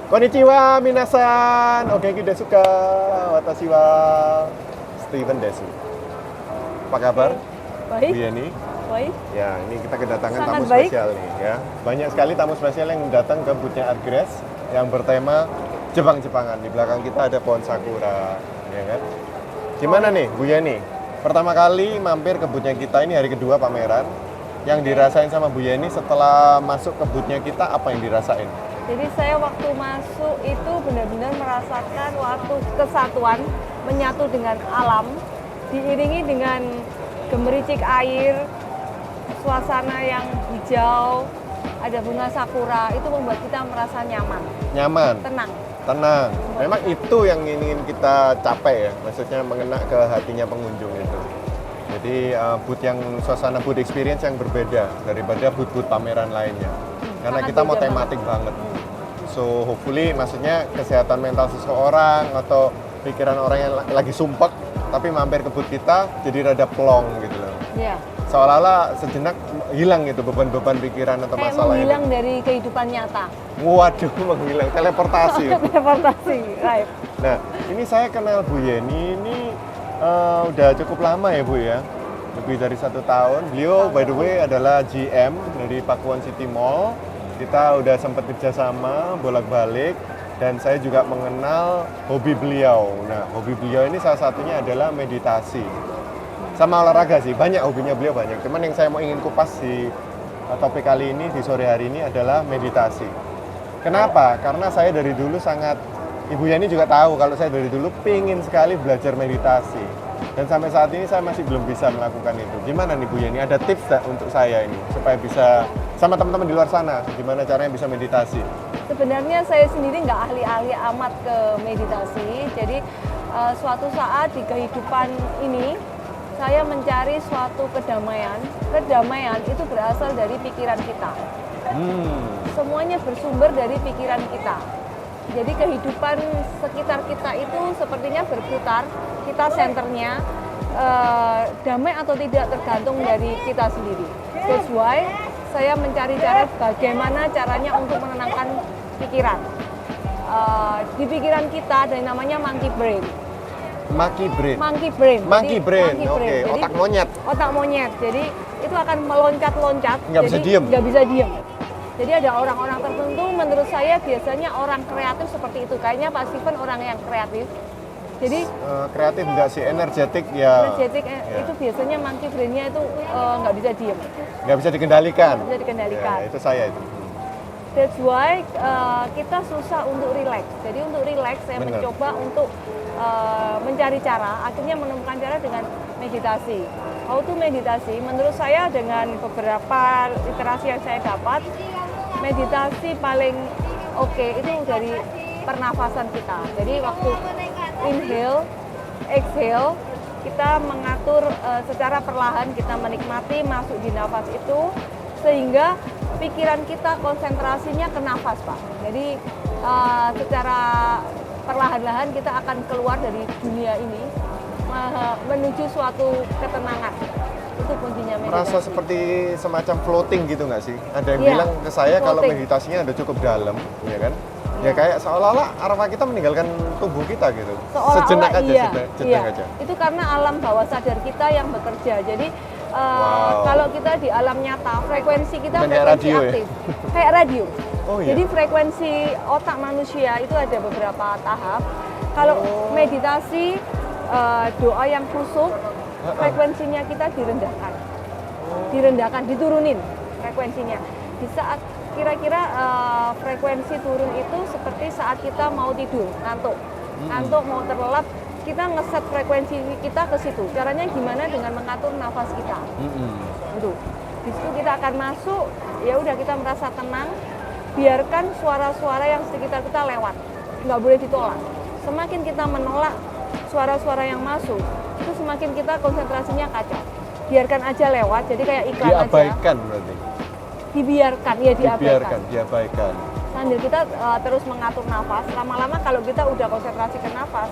Konnichiwa minasan. Oke, kita suka. Watashi wa Steven desu. Apa kabar? Baik. Bu Yeni? Baik. Ya, ini kita kedatangan Sangat tamu baik. spesial nih ya. Banyak sekali tamu spesial yang datang ke boothnya Artgrass yang bertema Jepang-Jepangan. Di belakang kita ada pohon sakura, ya kan? Gimana nih, Bu Yeni? Pertama kali mampir ke boothnya kita, ini hari kedua pameran. Yang dirasain sama Bu Yeni setelah masuk ke boothnya kita, apa yang dirasain? Jadi saya waktu masuk itu benar-benar merasakan waktu kesatuan menyatu dengan alam, diiringi dengan gemericik air, suasana yang hijau, ada bunga sakura, itu membuat kita merasa nyaman, Nyaman, tenang. tenang. Memang itu yang ingin kita capai ya, maksudnya mengena ke hatinya pengunjung itu. Jadi booth yang suasana booth experience yang berbeda daripada booth-booth pameran lainnya. Karena Sangat kita mau beda tematik banget. So hopefully maksudnya kesehatan mental seseorang atau pikiran orang yang lagi sumpek tapi mampir ke booth kita jadi rada plong gitu loh. Ya. Seolah-olah sejenak hilang gitu beban-beban pikiran atau Kayak masalah menghilang ini. dari kehidupan nyata. Waduh, menghilang teleportasi. Ya. Teleportasi, right. Nah, ini saya kenal Bu Yeni ini udah cukup lama ya Bu ya, lebih dari 1 tahun. Beliau by the way adalah GM dari Pakuwon City Mall. Kita udah sempat kerjasama bolak-balik dan saya juga mengenal hobi beliau. Nah, hobi beliau ini salah satunya adalah meditasi sama olahraga sih. Banyak hobinya beliau banyak. Cuman yang saya mau ingin kupas di topik kali ini di sore hari ini adalah meditasi. Kenapa? Karena saya dari dulu sangat, Ibu Yani juga tahu kalau saya dari dulu pingin sekali belajar meditasi. Dan sampai saat ini saya masih belum bisa melakukan itu. Gimana nih Bu Yani? Ada tips tak untuk saya ini supaya bisa sama teman-teman di luar sana, gimana caranya bisa meditasi? Sebenarnya saya sendiri nggak ahli-ahli amat ke meditasi. Jadi suatu saat di kehidupan ini saya mencari suatu kedamaian. Kedamaian itu berasal dari pikiran kita. Semuanya bersumber dari pikiran kita. Jadi kehidupan sekitar kita itu sepertinya berputar, kita senternya, damai atau tidak tergantung dari kita sendiri. That's why saya mencari cara bagaimana caranya untuk menenangkan pikiran. Di pikiran kita ada yang namanya monkey brain. Monkey brain. Monkey brain. Monkey Jadi, brain. monkey Oke, brain. Jadi, otak monyet. Otak monyet. Jadi itu akan meloncat-loncat. Nggak bisa jadi diem. Nggak bisa diem. Jadi ada orang-orang tertentu, menurut saya biasanya orang kreatif seperti itu. Kayaknya Pak Steven orang yang kreatif. Jadi Kreatif enggak sih, energetik ya. energetik ya. itu biasanya monkey brain-nya itu nggak bisa diem. Nggak bisa dikendalikan. Nggak bisa dikendalikan. Ya, itu saya itu. That's why kita susah untuk relax. Jadi untuk relax saya Benar. mencoba untuk mencari cara, akhirnya menemukan cara dengan meditasi. How to meditasi? Menurut saya dengan beberapa literasi yang saya dapat, meditasi paling oke itu dari pernafasan kita. Jadi waktu inhale, exhale, kita mengatur secara perlahan, kita menikmati masuk di nafas itu sehingga pikiran kita konsentrasinya ke nafas, Pak. Jadi secara perlahan-lahan kita akan keluar dari dunia ini menuju suatu ketenangan. Itu kuncinya meditasi. Merasa seperti semacam floating gitu nggak sih? Ada yang Iya, bilang ke saya kalau floating. meditasinya ada cukup dalam, ya kan? Ya Iya. kayak seolah-olah arwah kita meninggalkan tubuh kita gitu. Seolah-olah Sejenak aja, iya, sejenak iya. aja. Itu karena alam bawah sadar kita yang bekerja. Jadi Wow. kalau kita di alam nyata, frekuensi kita Bukan kayak frekuensi radio ya? aktif. Kayak radio. Oh iya. Jadi frekuensi otak manusia itu ada beberapa tahap. Kalau meditasi, doa yang khusyuk, frekuensinya kita direndahkan. Direndahkan, diturunin frekuensinya. Di saat kira-kira frekuensi turun itu seperti saat kita mau tidur, ngantuk. Ngantuk mau terlelap, kita ngeset frekuensi kita ke situ. Caranya gimana? Dengan mengatur nafas kita. Gitu. Di situ kita akan masuk, ya udah kita merasa tenang. Biarkan suara-suara yang sekitar kita lewat, nggak boleh ditolak. Semakin kita menolak suara-suara yang masuk, itu semakin kita konsentrasinya kacau. Biarkan aja lewat, jadi kayak iklan aja. Diabaikan berarti. Dibiarkan, ya diabaikan. Diabaikan. Sambil kita terus mengatur nafas, lama-lama kalau kita udah konsentrasi ke nafas,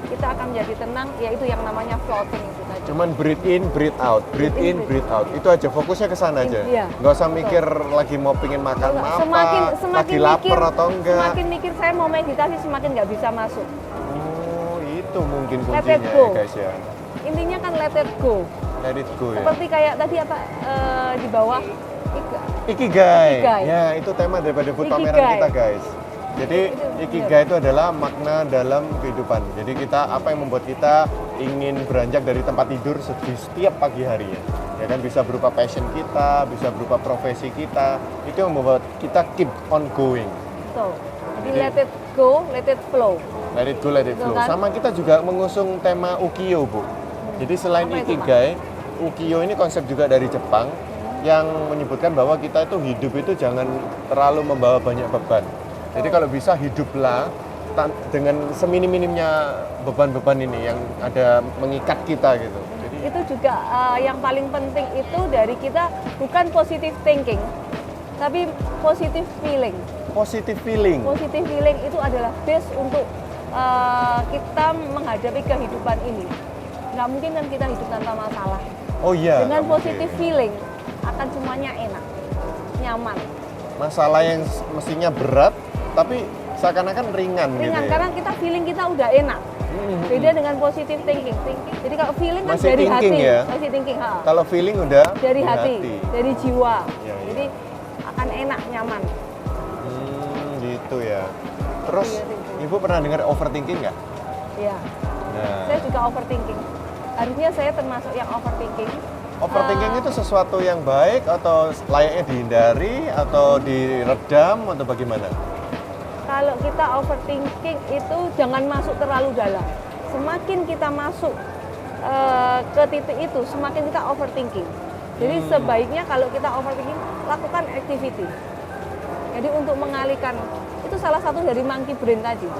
kita akan menjadi tenang, yaitu yang namanya floating itu tadi. Cuman breathe in, breathe out, breathe in, breathe out. Itu aja, fokusnya ke sana aja. Iya, Nggak usah betul. mikir lagi mau pingin makan apa, Semakin lagi lapar mikir, atau enggak. Semakin mikir pikir saya mau meditasi semakin nggak bisa masuk. Oh, itu mungkin Let kuncinya it go. ya guys ya. Intinya kan let it go. Let it go ya. Seperti kayak tadi apa di bawah Ikigai. Ikigai. Ya, itu tema daripada food pameran Ikigai. kita, guys. Jadi Itu Ikigai itu adalah makna dalam kehidupan. Jadi kita apa yang membuat kita ingin beranjak dari tempat tidur di setiap pagi harinya. Ya kan bisa berupa passion kita, bisa berupa profesi kita. Itu yang membuat kita keep on going. so. Jadi let it go, let it flow. Let it go, let it Betul flow. kan? Sama kita juga mengusung tema Ukiyo, Bu. Jadi selain Apa itu, Ikigai, Ukiyo ini konsep juga dari Jepang yang menyebutkan bahwa kita itu hidup itu jangan terlalu membawa banyak beban. Jadi kalau bisa hiduplah dengan seminim-minimnya beban-beban ini yang ada mengikat kita gitu. Jadi Itu juga yang paling penting itu dari kita bukan positive thinking, tapi positive feeling. positive feeling. Positive feeling itu adalah base untuk kita menghadapi kehidupan ini. Nggak mungkin kan kita hidup tanpa masalah. Oh iya. Dengan nggak positive mungkin. feeling akan semuanya enak, nyaman. Masalah yang mestinya berat tapi seakan-akan ringan, gitu. Ringan Ya. karena kita feeling kita udah enak. Beda dengan positive thinking. Jadi kalau feeling kan Masih dari thinking hati, ya? masih thinking. Ha. Kalau feeling udah Dari di hati, dari jiwa. Iya, iya. Jadi akan enak, nyaman. Gitu ya. Terus Iya, thinking. Ibu pernah dengar overthinking nggak? Ya, Nah, saya juga overthinking. Harusnya saya termasuk yang overthinking. overthinking itu sesuatu yang baik atau layaknya dihindari atau diredam atau bagaimana? Kalau kita overthinking itu jangan masuk terlalu dalam. Semakin kita masuk ke titik itu, semakin kita overthinking. Jadi sebaiknya kalau kita overthinking, lakukan activity. Jadi untuk mengalihkan, itu salah satu dari monkey brain tadi.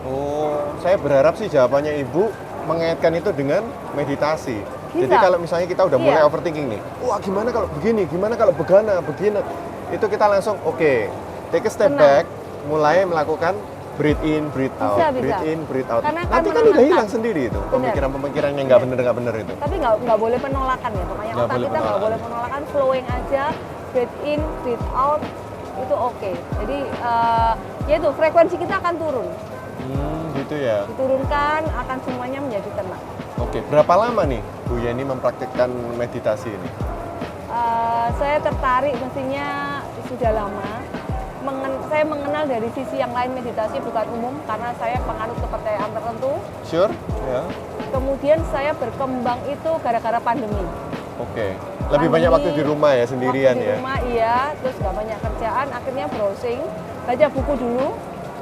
Oh, saya berharap sih jawabannya Ibu mengaitkan itu dengan meditasi. Bisa. Jadi kalau misalnya kita udah mulai Iya. overthinking nih, wah gimana kalau begini, gimana kalau begini, itu kita langsung oke, take a step Tenang. back, mulai melakukan breathe in, breathe out, Bisa, bisa. breathe in, breathe out. Karena kan Nanti kan udah menenangkan. hilang sendiri itu pemikiran-pemikiran yang nggak bener itu. Tapi nggak boleh penolakan ya, pokoknya Nggak otak boleh kita nggak penolakan. boleh penolakan, flowing aja, breathe in, breathe out, itu oke. Jadi ya itu frekuensi kita akan turun, Gitu ya. diturunkan akan semuanya menjadi tenang. Oke, berapa lama nih Bu Yeni mempraktikkan meditasi ini? Saya tertarik mestinya sudah lama. Saya mengenal dari sisi yang lain meditasi bukan umum karena saya penganut kepercayaan tertentu. Sure? Ya. Kemudian saya berkembang itu gara-gara pandemi. Oke. Lebih banyak waktu di rumah ya, sendirian Waktu di ya? rumah iya, terus nggak banyak kerjaan, akhirnya browsing, baca buku dulu.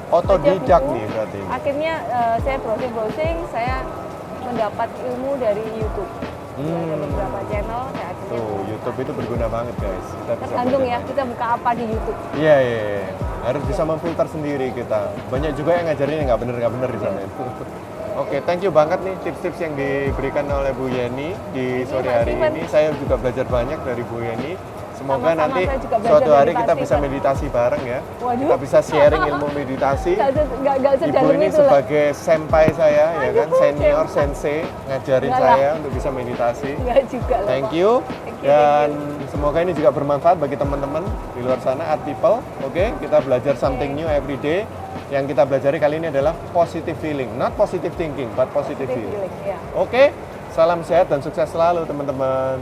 Otodidak buku. nih berarti. Akhirnya saya browsing, saya mendapat ilmu dari YouTube. Ada beberapa channel, saya akhirnya Tuh, YouTube itu berguna banget guys. Kita bisa tergantung ya, belajar. kita buka apa di YouTube. Iya, iya, iya. Harus bisa memfilter sendiri kita. Banyak juga yang ngajarin yang nggak bener di sana itu. Oke, thank you banget nih tips-tips yang diberikan oleh Bu Yeni di sore hari Steven. ini. Saya juga belajar banyak dari Bu Yeni. Semoga Sama-sama, nanti saya juga belajar suatu hari dari kita Pak bisa Steven. meditasi bareng ya. Waduh. Kita bisa sharing ilmu meditasi. Nggak Ibu sedalam ini itu lah. sebagai senpai saya ya kan, Aduh, senior senpai. sensei ngajarin Enggak lah. saya untuk bisa meditasi. Nggak juga lah. Thank you. Thank you, Dan semoga ini juga bermanfaat bagi teman-teman di luar sana, art people. Oke, kita belajar something new every day. Yang kita pelajari kali ini adalah positive feeling, not positive thinking, but positive feeling. Ya. Oke, salam sehat dan sukses selalu teman-teman.